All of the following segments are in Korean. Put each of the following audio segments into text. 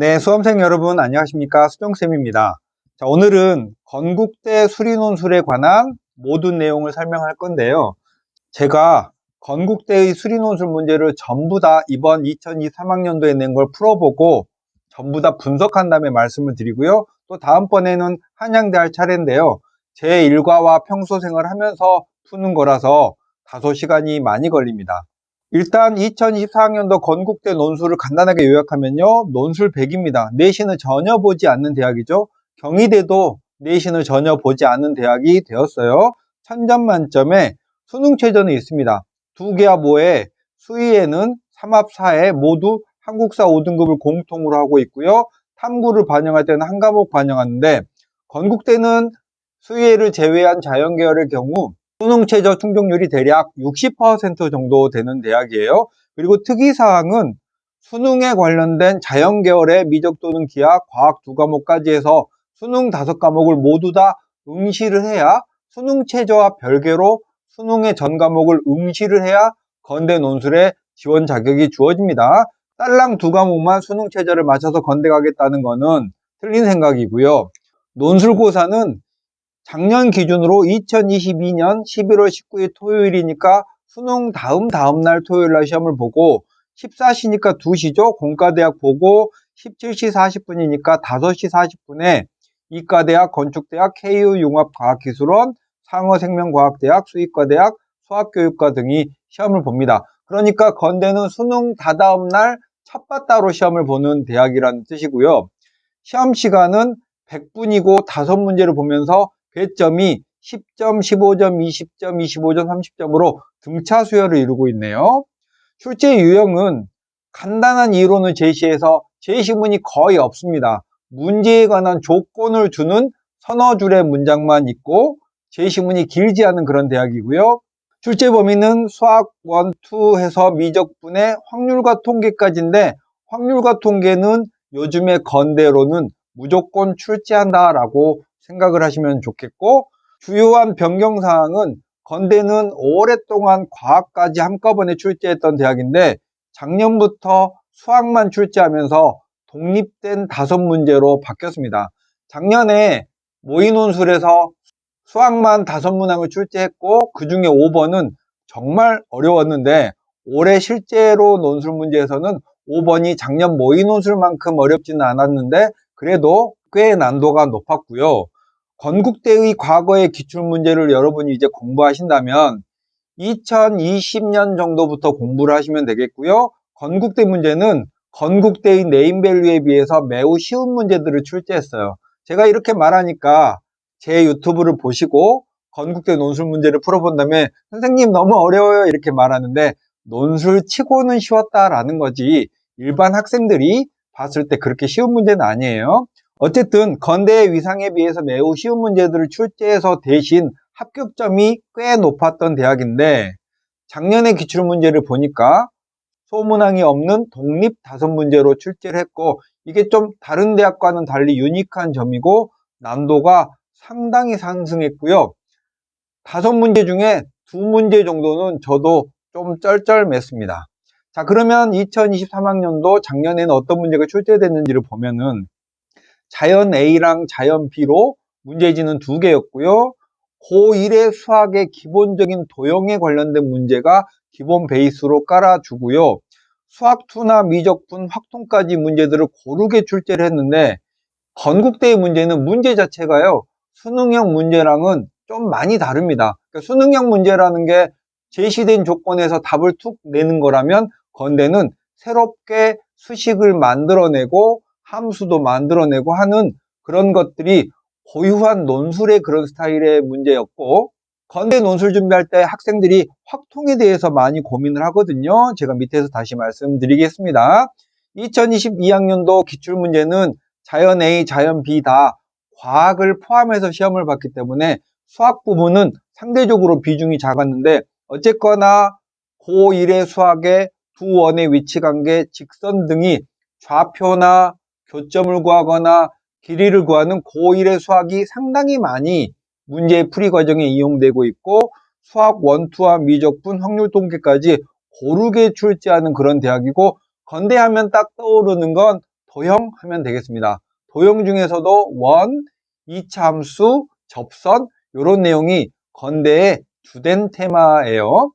네, 수험생 여러분 안녕하십니까? 수정쌤입니다. 자, 오늘은 건국대 수리논술에 관한 모든 내용을 설명할 건데요. 제가 건국대의 수리논술 문제를 전부 다 이번 2023학년도에 낸 걸 풀어보고 전부 다 분석한 다음에 말씀을 드리고요. 또 다음번에는 한양대 할 차례인데요. 제 일과와 평소 생활하면서 푸는 거라서 다소 시간이 많이 걸립니다. 일단 2024학년도 건국대 논술을 간단하게 요약하면요. 논술 100입니다. 내신을 전혀 보지 않는 대학이죠. 경희대도 내신을 전혀 보지 않는 대학이 되었어요. 1000점 만점에 수능 최저는 있습니다. 두 계와 수의에는 3합 4에 모두 한국사 5등급을 공통으로 하고 있고요. 탐구를 반영할 때는 한 과목 반영하는데 건국대는 수의를 제외한 자연계열의 경우 수능 최저 충족률이 대략 60% 정도 되는 대학이에요. 그리고 특이사항은 수능에 관련된 자연계열의 미적 또는 기하, 과학 두 과목까지 해서 수능 5과목을 모두 다 응시를 해야 수능 최저와 별개로 수능의 전 과목을 응시를 해야 건대 논술에 지원 자격이 주어집니다. 딸랑 두 과목만 수능 최저를 맞춰서 건대 가겠다는 거는 틀린 생각이고요. 논술고사는 작년 기준으로 2022년 11월 19일 토요일이니까 수능 다음 날 토요일 날 시험을 보고 14시니까 2시죠. 공과대학 보고 17시 40분이니까 5시 40분에 이과대학, 건축대학, KU융합과학기술원, 상어생명과학대학, 수의과대학, 수학교육과 등이 시험을 봅니다. 그러니까 건대는 수능 다다음 날 첫바따로 시험을 보는 대학이라는 뜻이고요. 시험 시간은 100분이고 5문제를 보면서 배점이 10점, 15점, 20점, 25점, 30점으로 등차 수열을 이루고 있네요. 출제 유형은 간단한 이론을 제시해서 제시문이 거의 없습니다. 문제에 관한 조건을 주는 서너 줄의 문장만 있고 제시문이 길지 않은 그런 대학이고요. 출제 범위는 수학 1, 2 해서 미적분의 확률과 통계까지인데 확률과 통계는 요즘의 건대로는 무조건 출제한다라고 생각을 하시면 좋겠고, 주요한 변경사항은 건대는 오랫동안 과학까지 한꺼번에 출제했던 대학인데 작년부터 수학만 출제하면서 독립된 5문제로 바뀌었습니다. 작년에 모의논술에서 수학만 5문항을 출제했고 그 중에 5번은 정말 어려웠는데 올해 실제로 논술 문제에서는 5번이 작년 모의논술만큼 어렵지는 않았는데 그래도 꽤 난도가 높았고요. 건국대의 과거의 기출문제를 여러분이 이제 공부하신다면 2020년 정도부터 공부를 하시면 되겠고요. 건국대 문제는 건국대의 네임밸류에 비해서 매우 쉬운 문제들을 출제했어요. 제가 이렇게 말하니까 제 유튜브를 보시고 건국대 논술 문제를 풀어본 다음에 선생님 너무 어려워요 이렇게 말하는데 논술 치고는 쉬웠다라는 거지 일반 학생들이 봤을 때 그렇게 쉬운 문제는 아니에요. 어쨌든 건대의 위상에 비해서 매우 쉬운 문제들을 출제해서 대신 합격점이 꽤 높았던 대학인데 작년의 기출문제를 보니까 소문항이 없는 독립 5문제로 출제를 했고 이게 좀 다른 대학과는 달리 유니크한 점이고 난도가 상당히 상승했고요. 5문제 중에 2문제 정도는 저도 좀 쩔쩔맸습니다. 자, 그러면 2023학년도 작년에는 어떤 문제가 출제됐는지를 보면은 자연 A랑 자연 B로 문제지는 2개였고요. 고1의 수학의 기본적인 도형에 관련된 문제가 기본 베이스로 깔아주고요. 수학2나 미적분, 확통까지 문제들을 고르게 출제를 했는데 건국대의 문제는 문제 자체가요. 수능형 문제랑은 좀 많이 다릅니다. 그러니까 수능형 문제라는 게 제시된 조건에서 답을 툭 내는 거라면 건대는 새롭게 수식을 만들어내고 함수도 만들어내고 하는 그런 것들이 고유한 논술의 그런 스타일의 문제였고 건대 논술 준비할 때 학생들이 확통에 대해서 많이 고민을 하거든요. 제가 밑에서 다시 말씀드리겠습니다. 2022학년도 기출문제는 자연 A, 자연 B 다 과학을 포함해서 시험을 봤기 때문에 수학 부분은 상대적으로 비중이 작았는데 어쨌거나 고1의 수학의 두 원의 위치관계, 직선 등이 좌표나 교점을 구하거나 길이를 구하는 고1의 수학이 상당히 많이 문제의 풀이 과정에 이용되고 있고 수학 1, 2와 미적분, 확률 통계까지 고르게 출제하는 그런 대학이고 건대하면 딱 떠오르는 건 도형 하면 되겠습니다. 도형 중에서도 원, 2차 함수, 접선 이런 내용이 건대의 주된 테마예요.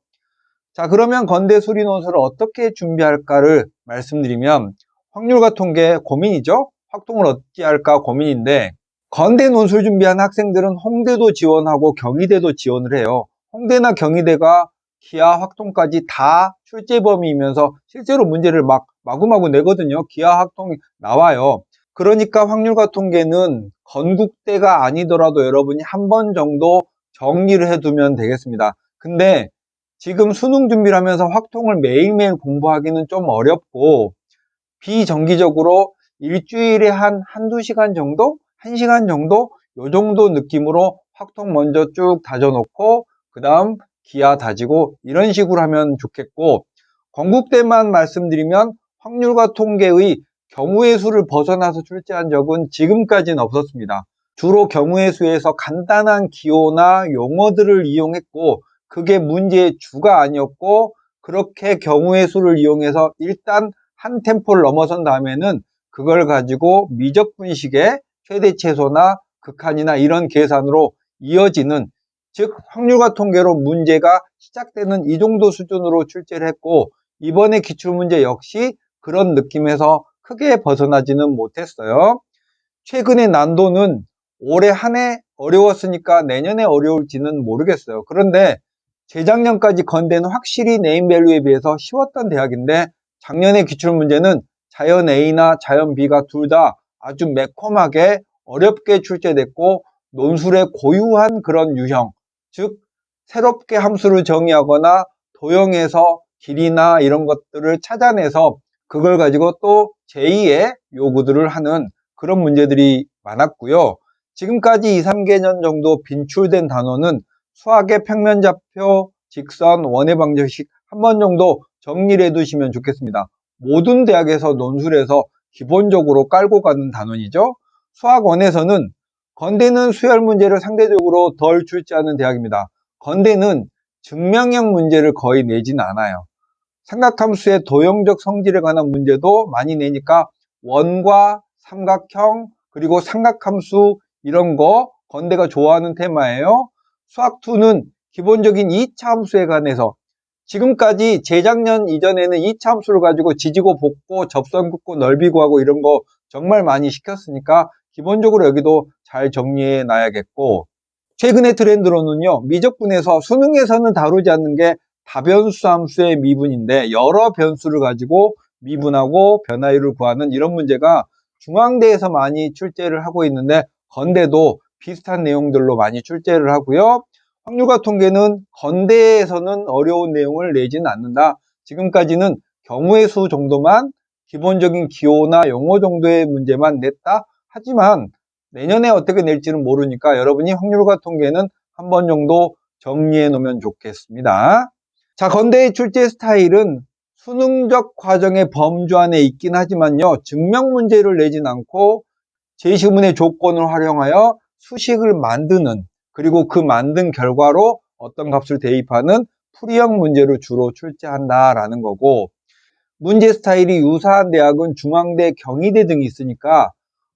자, 그러면 건대 수리 논술을 어떻게 준비할까를 말씀드리면 확률과 통계 고민이죠. 확통을 어떻게 할까 고민인데 건대 논술 준비한 학생들은 홍대도 지원하고 경희대도 지원을 해요. 홍대나 경희대가 기하 확통까지 다 출제 범위이면서 실제로 문제를 마구마구 내거든요. 기하 확통이 나와요. 그러니까 확률과 통계는 건국대가 아니더라도 여러분이 한 번 정도 정리를 해두면 되겠습니다. 근데 지금 수능 준비를 하면서 확통을 매일매일 공부하기는 좀 어렵고 비정기적으로 일주일에 한두 시간 정도? 1시간 정도? 요 정도 느낌으로 확통 먼저 쭉 다져놓고 그 다음 기하 다지고 이런 식으로 하면 좋겠고 건국대만 말씀드리면 확률과 통계의 경우의 수를 벗어나서 출제한 적은 지금까지는 없었습니다. 주로 경우의 수에서 간단한 기호나 용어들을 이용했고 그게 문제의 주가 아니었고 그렇게 경우의 수를 이용해서 일단 한 템포를 넘어선 다음에는 그걸 가지고 미적 분식의 최대 최소나 극한이나 이런 계산으로 이어지는 즉 확률과 통계로 문제가 시작되는 이 정도 수준으로 출제를 했고 이번에 기출문제 역시 그런 느낌에서 크게 벗어나지는 못했어요. 최근의 난도는 올해 한 해 어려웠으니까 내년에 어려울지는 모르겠어요. 그런데 재작년까지 건대는 확실히 네임밸류에 비해서 쉬웠던 대학인데 작년의 기출문제는 자연 A나 자연 B가 둘 다 아주 매콤하게 어렵게 출제됐고 논술의 고유한 그런 유형, 즉 새롭게 함수를 정의하거나 도형에서 길이나 이런 것들을 찾아내서 그걸 가지고 또 제2의 요구들을 하는 그런 문제들이 많았고요. 지금까지 2, 3개년 정도 빈출된 단어는 수학의 평면좌표, 직선, 원의 방정식 한 번 정도 정리를 해두시면 좋겠습니다. 모든 대학에서 논술에서 기본적으로 깔고 가는 단원이죠. 수학원에서는 건대는 수열 문제를 상대적으로 덜 출제하는 대학입니다. 건대는 증명형 문제를 거의 내진 않아요. 삼각함수의 도형적 성질에 관한 문제도 많이 내니까 원과 삼각형 그리고 삼각함수 이런 거 건대가 좋아하는 테마예요. 수학2는 기본적인 2차 함수에 관해서 지금까지 재작년 이전에는 2차 함수를 가지고 지지고 볶고 접선 긋고 넓이 구하고 이런 거 정말 많이 시켰으니까 기본적으로 여기도 잘 정리해 놔야겠고 최근의 트렌드로는요 미적분에서 수능에서는 다루지 않는 게 다변수 함수의 미분인데 여러 변수를 가지고 미분하고 변화율을 구하는 이런 문제가 중앙대에서 많이 출제를 하고 있는데 건대도 비슷한 내용들로 많이 출제를 하고요. 확률과 통계는 건대에서는 어려운 내용을 내지는 않는다. 지금까지는 경우의 수 정도만 기본적인 기호나 용어 정도의 문제만 냈다. 하지만 내년에 어떻게 낼지는 모르니까 여러분이 확률과 통계는 한 번 정도 정리해 놓으면 좋겠습니다. 자, 건대의 출제 스타일은 수능적 과정의 범주 안에 있긴 하지만요. 증명 문제를 내진 않고 제시문의 조건을 활용하여 수식을 만드는 그리고 그 만든 결과로 어떤 값을 대입하는 풀이형 문제를 주로 출제한다라는 거고 문제 스타일이 유사한 대학은 중앙대, 경희대 등이 있으니까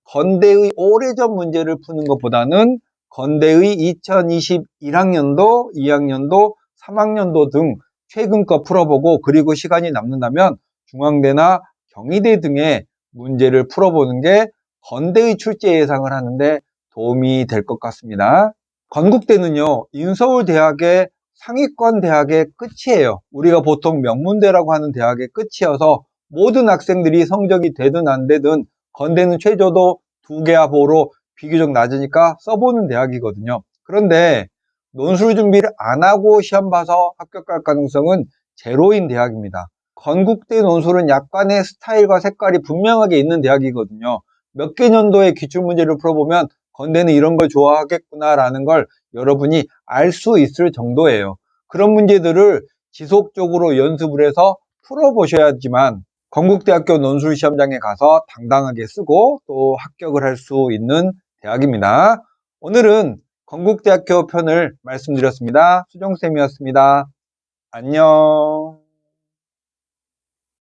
건대의 오래전 문제를 푸는 것보다는 건대의 2021학년도, 2학년도, 3학년도 등 최근 거 풀어보고 그리고 시간이 남는다면 중앙대나 경희대 등의 문제를 풀어보는 게 건대의 출제 예상을 하는데 도움이 될 것 같습니다. 건국대는요, 인서울대학의 상위권 대학의 끝이에요. 우리가 보통 명문대라고 하는 대학의 끝이어서 모든 학생들이 성적이 되든 안 되든 건대는 최저도 2개와 보로 비교적 낮으니까 써보는 대학이거든요. 그런데 논술 준비를 안 하고 시험 봐서 합격할 가능성은 제로인 대학입니다. 건국대 논술은 약간의 스타일과 색깔이 분명하게 있는 대학이거든요. 몇 개 년도의 기출문제를 풀어보면 건대는 이런 걸 좋아하겠구나라는 걸 여러분이 알 수 있을 정도예요. 그런 문제들을 지속적으로 연습을 해서 풀어보셔야지만 건국대학교 논술시험장에 가서 당당하게 쓰고 또 합격을 할 수 있는 대학입니다. 오늘은 건국대학교 편을 말씀드렸습니다. 수정쌤이었습니다. 안녕.